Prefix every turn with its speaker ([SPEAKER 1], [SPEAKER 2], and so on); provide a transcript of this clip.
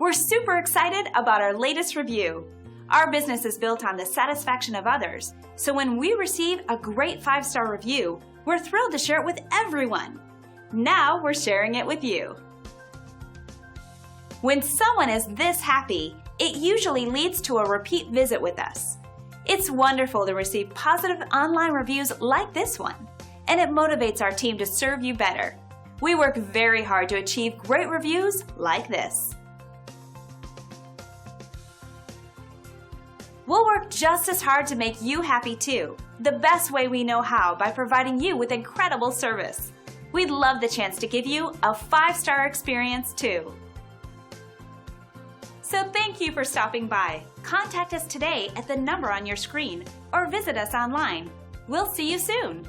[SPEAKER 1] We're super excited about our latest review. Our business is built on the satisfaction of others, so when we receive a great 5-star review, we're thrilled to share it with everyone. Now we're sharing it with you. When someone is this happy, it usually leads to a repeat visit with us. It's wonderful to receive positive online reviews like this one, and it motivates our team to serve you better. We work very hard to achieve great reviews like this. We'll work just as hard to make you happy too, the best way we know how, by providing you with incredible service. We'd love the chance to give you a 5-star experience too. So thank you for stopping by. Contact us today at the number on your screen or visit us online. We'll see you soon.